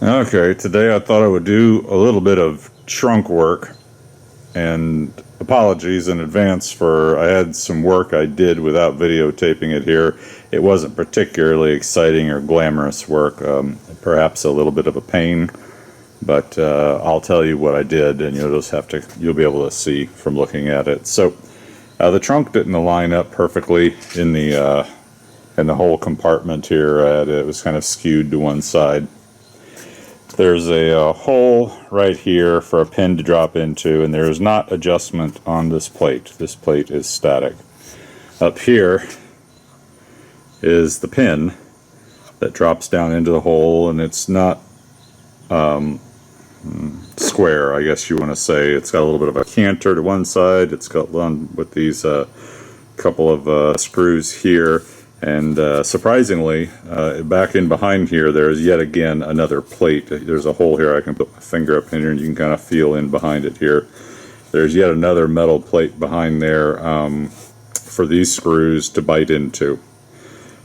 Okay, today I thought I would do a little bit of trunk work, and apologies in advance for I had some work I did without videotaping it here. It wasn't particularly exciting or glamorous work, perhaps a little bit of a pain, but I'll tell you what I did, and you'll be able to see from looking at it. So the trunk didn't line up perfectly in the whole compartment here. It was kind of skewed to one side. There's a hole right here for a pin to drop into, and there is not adjustment on this plate. This plate is static. Up here is the pin that drops down into the hole, and it's not square, I guess you want to say. It's got a little bit of a canter to one side. It's got one with these couple of screws here. And surprisingly, back in behind here, there's yet again another plate. There's a hole here. I can put my finger up in here and you can kind of feel in behind it here. There's yet another metal plate behind there for these screws to bite into.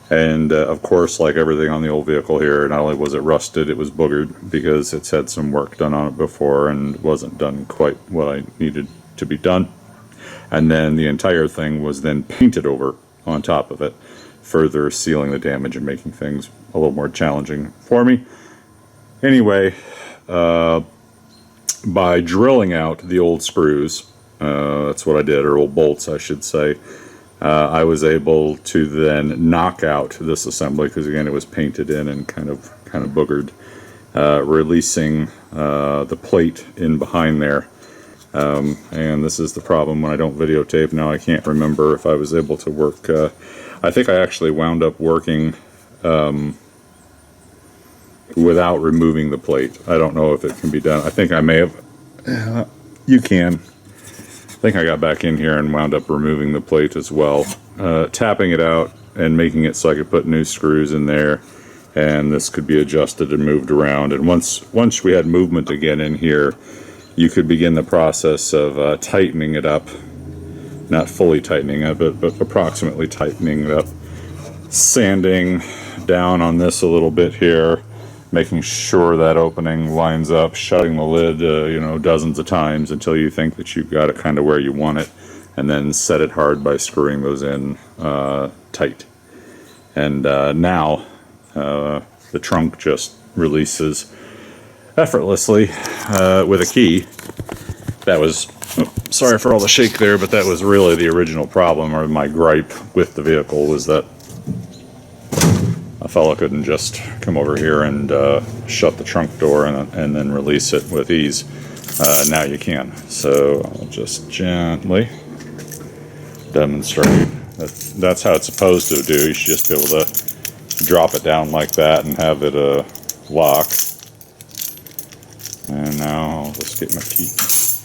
And of course, like everything on the old vehicle here, not only was it rusted, it was boogered because it's had some work done on it before and wasn't done quite what I needed to be done. And then the entire thing was then painted over on top of it, further sealing the damage and making things a little more challenging for me. Anyway, by drilling out the old screws, that's what I did, or old bolts I should say, I was able to then knock out this assembly, because again it was painted in and kind of boogered, releasing the plate in behind there. And this is the problem when I don't videotape. Now I can't remember if I was able to work. I think I actually wound up working without removing the plate. I don't know if it can be done. I think I may have. You can. I think I got back in here and wound up removing the plate as well. Tapping it out and making it so I could put new screws in there. And this could be adjusted and moved around. And once we had movement again in here, you could begin the process of tightening it up. Not fully tightening it, but approximately tightening it up. Sanding down on this a little bit here, making sure that opening lines up, shutting the lid, dozens of times until you think that you've got it kind of where you want it, and then set it hard by screwing those in tight. And now the trunk just releases effortlessly with a key. That was, sorry for all the shake there, but that was really the original problem, or my gripe with the vehicle, was that a fella couldn't just come over here and shut the trunk door and then release it with ease. Now you can. So I'll just gently demonstrate. That's how it's supposed to do. You should just be able to drop it down like that and have it lock. And now I'll just get my keys.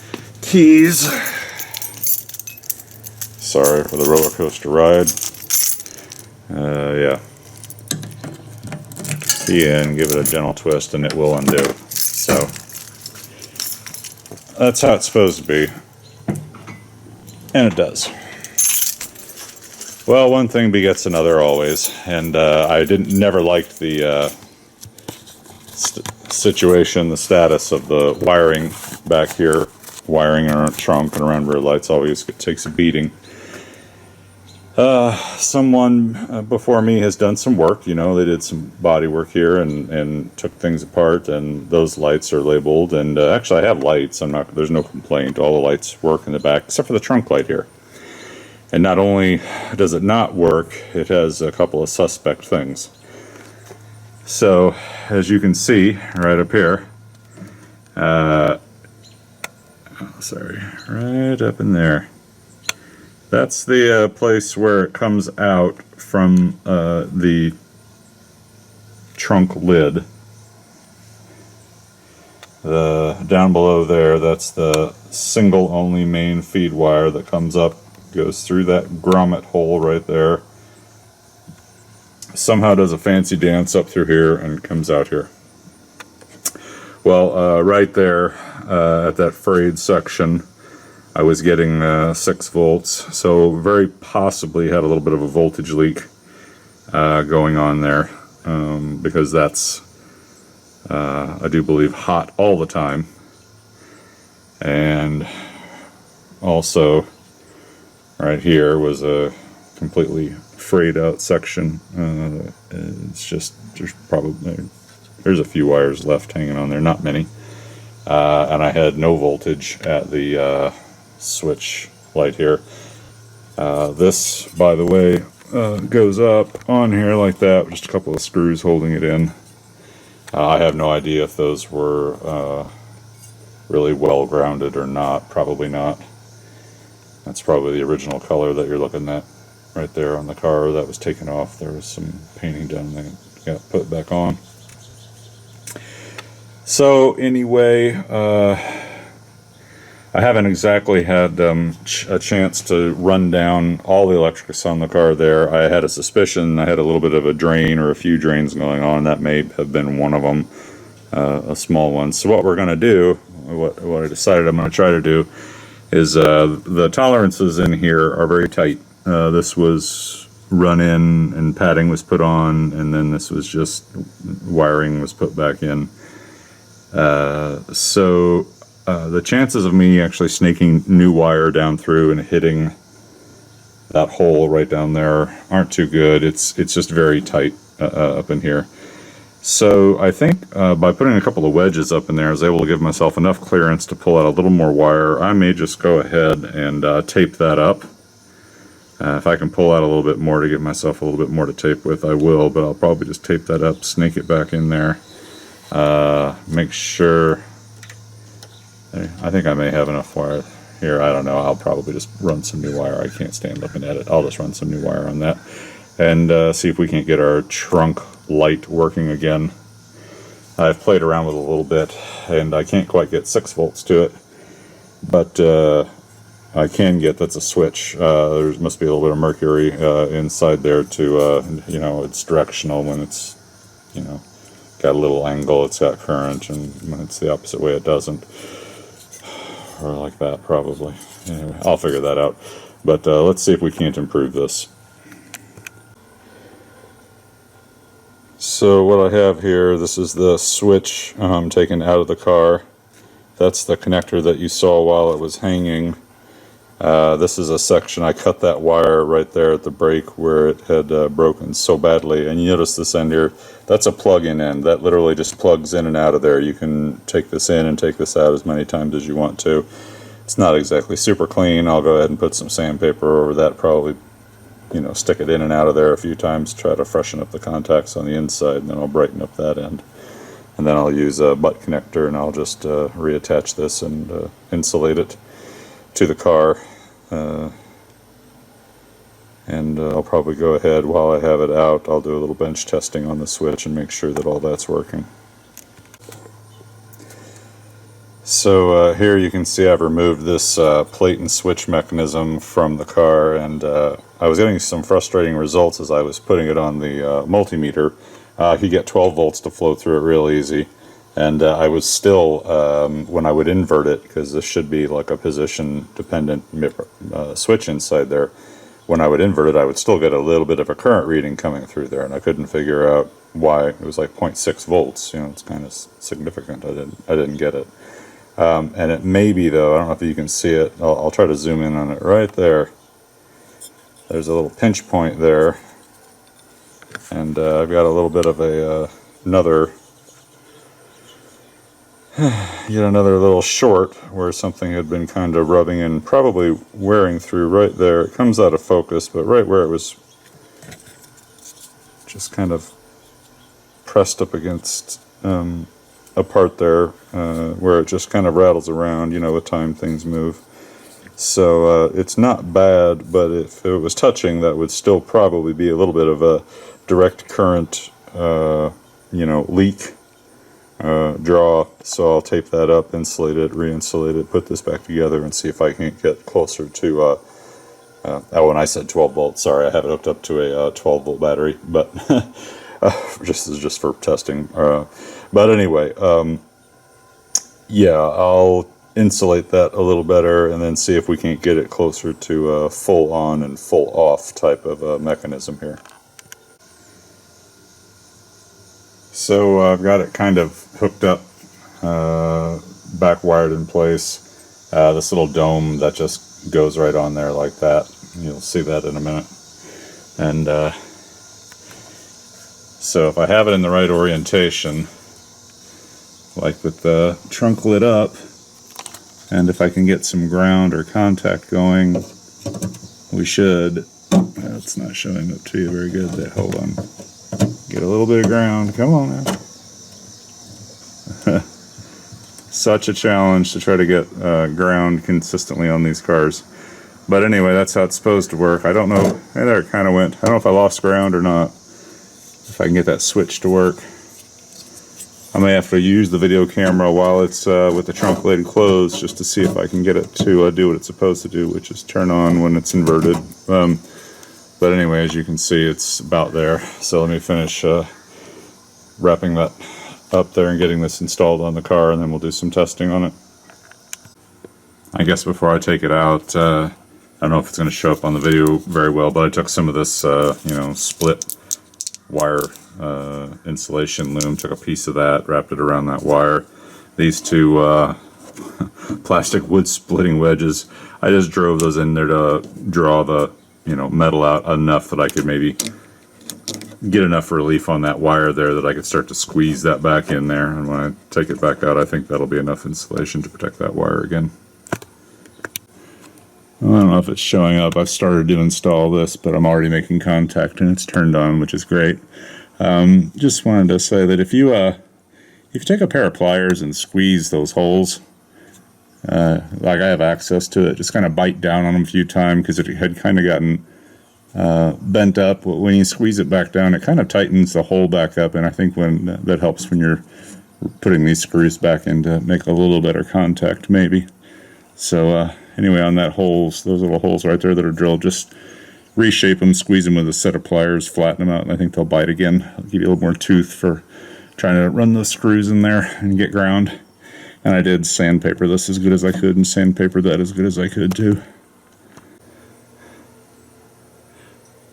Sorry for the roller coaster ride. Yeah. Key in, give it a gentle twist, and it will undo. So that's how it's supposed to be, and it does. Well, one thing begets another always, and I never liked the situation, the status of the wiring back here. Wiring in our trunk and around rear lights always takes a beating. Someone before me has done some work. They did some body work here and took things apart, and those lights are labeled. And actually, I have lights. There's no complaint. All the lights work in the back, except for the trunk light here. And not only does it not work, it has a couple of suspect things. So, as you can see, right up here, right up in there. That's the place where it comes out from the trunk lid. Down below there, that's the single only main feed wire that comes up, goes through that grommet hole right there. Somehow does a fancy dance up through here and comes out here. Well, right there at that frayed section, I was getting 6 volts, so very possibly had a little bit of a voltage leak going on there, because that's I do believe hot all the time. And also right here was a completely frayed out section. It's just, there's a few wires left hanging on there, not many. And I had no voltage at the switch light here. This, by the way, goes up on here like that, just a couple of screws holding it in. I have no idea if those were really well grounded or not. Probably not. That's probably the original color that you're looking at right there on the car. That was taken off. There was some painting done that got put back on. So anyway, I haven't exactly had a chance to run down all the electrics on the car there. I had a suspicion I had a little bit of a drain or a few drains going on. That may have been one of them, a small one. So what we're going to do, what I decided I'm going to try to do, is the tolerances in here are very tight. This was run in and padding was put on, and then this was just wiring was put back in. So the chances of me actually snaking new wire down through and hitting that hole right down there aren't too good. It's just very tight up in here. So I think by putting a couple of wedges up in there, I was able to give myself enough clearance to pull out a little more wire. I may just go ahead and tape that up. If I can pull out a little bit more to give myself a little bit more to tape with, I will, but I'll probably just tape that up, snake it back in there. Make sure, I think I may have enough wire here. I don't know. I'll probably just run some new wire. I can't stand looking at it. I'll just run some new wire on that and see if we can't get our trunk light working again. I've played around with it a little bit and I can't quite get 6 volts to it, but I can get, that's a switch. There must be a little bit of mercury inside there to, you know, it's directional when it's, you know, got a little angle, it's got current, and when it's the opposite way it doesn't. Or like that, probably. Anyway, I'll figure that out. But let's see if we can't improve this. So what I have here, this is the switch taken out of the car. That's the connector that you saw while it was hanging. This is a section, I cut that wire right there at the break where it had broken so badly. And you notice this end here, that's a plug-in end. That literally just plugs in and out of there. You can take this in and take this out as many times as you want to. It's not exactly super clean. I'll go ahead and put some sandpaper over that, probably, you know, stick it in and out of there a few times, try to freshen up the contacts on the inside, and then I'll brighten up that end. And then I'll use a butt connector and I'll just reattach this and insulate it to the car. And I'll probably go ahead while I have it out, I'll do a little bench testing on the switch and make sure that all that's working. So here you can see I've removed this plate and switch mechanism from the car, and I was getting some frustrating results as I was putting it on the multimeter. You could get 12 volts to flow through it real easy. And I was still, when I would invert it, because this should be like a position-dependent switch inside there, when I would invert it, I would still get a little bit of a current reading coming through there, and I couldn't figure out why. It was like 0.6 volts. You know, it's kind of significant. I didn't get it. And it may be, though, I don't know if you can see it. I'll try to zoom in on it right there. There's a little pinch point there, and I've got a little bit of a yet another little short where something had been kind of rubbing and probably wearing through right there. It comes out of focus, but right where it was just kind of pressed up against a part there where it just kind of rattles around, you know, with time things move. So it's not bad, but if it was touching, that would still probably be a little bit of a direct current, you know, leak. Draw, so I'll tape that up, insulate it, re-insulate it, put this back together, and see if I can't get closer to, oh, and I said 12 volts, sorry, I have it hooked up to a 12 volt battery, but just for testing. But anyway, yeah, I'll insulate that a little better, and then see if we can't get it closer to a full on and full off type of mechanism here. So I've got it kind of hooked up, back wired in place. This little dome that just goes right on there like that. You'll see that in a minute. And so if I have it in the right orientation, like with the trunk lit up, and if I can get some ground or contact going, we should. It's not showing up to you very good there. Hold on. Get a little bit of ground. Come on now. Such a challenge to try to get ground consistently on these cars. But anyway, that's how it's supposed to work. I don't know. Hey, there it kind of went. I don't know if I lost ground or not. If I can get that switch to work. I may have to use the video camera while it's with the trunk lid closed just to see if I can get it to do what it's supposed to do, which is turn on when it's inverted. But anyway, as you can see, it's about there. So let me finish wrapping that up there and getting this installed on the car, and then we'll do some testing on it. I guess before I take it out, I don't know if it's going to show up on the video very well, but I took some of this, split wire insulation loom, took a piece of that, wrapped it around that wire. These two plastic wood splitting wedges, I just drove those in there to draw the metal out enough that I could maybe get enough relief on that wire there that I could start to squeeze that back in there. And when I take it back out, I think that'll be enough insulation to protect that wire again. I don't know if it's showing up. I've started to install this, but I'm already making contact and it's turned on, which is great. Just wanted to say that if you take a pair of pliers and squeeze those holes, like I have access to it, just kind of bite down on them a few times because it had kind of gotten bent up. When you squeeze it back down, it kind of tightens the hole back up, and I think that helps when you're putting these screws back in to make a little better contact, maybe. So anyway, on that holes, those little holes right there that are drilled, just reshape them, squeeze them with a set of pliers, flatten them out, and I think they'll bite again. I'll give you a little more tooth for trying to run those screws in there and get ground. And I did sandpaper this as good as I could and sandpaper that as good as I could too.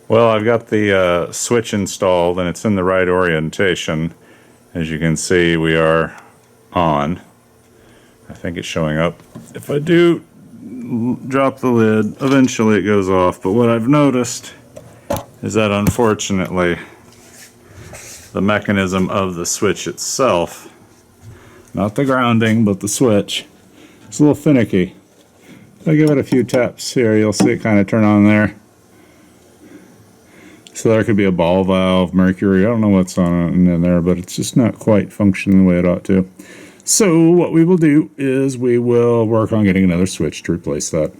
Well, I've got the switch installed and it's in the right orientation. As you can see, we are on. I think it's showing up. If I do drop the lid, eventually it goes off. But what I've noticed is that unfortunately the mechanism of the switch itself, not the grounding, but the switch, it's a little finicky. If I give it a few taps here, you'll see it kind of turn on there. So there could be a ball valve, mercury, I don't know what's on in there, but it's just not quite functioning the way it ought to. So what we will do is we will work on getting another switch to replace that.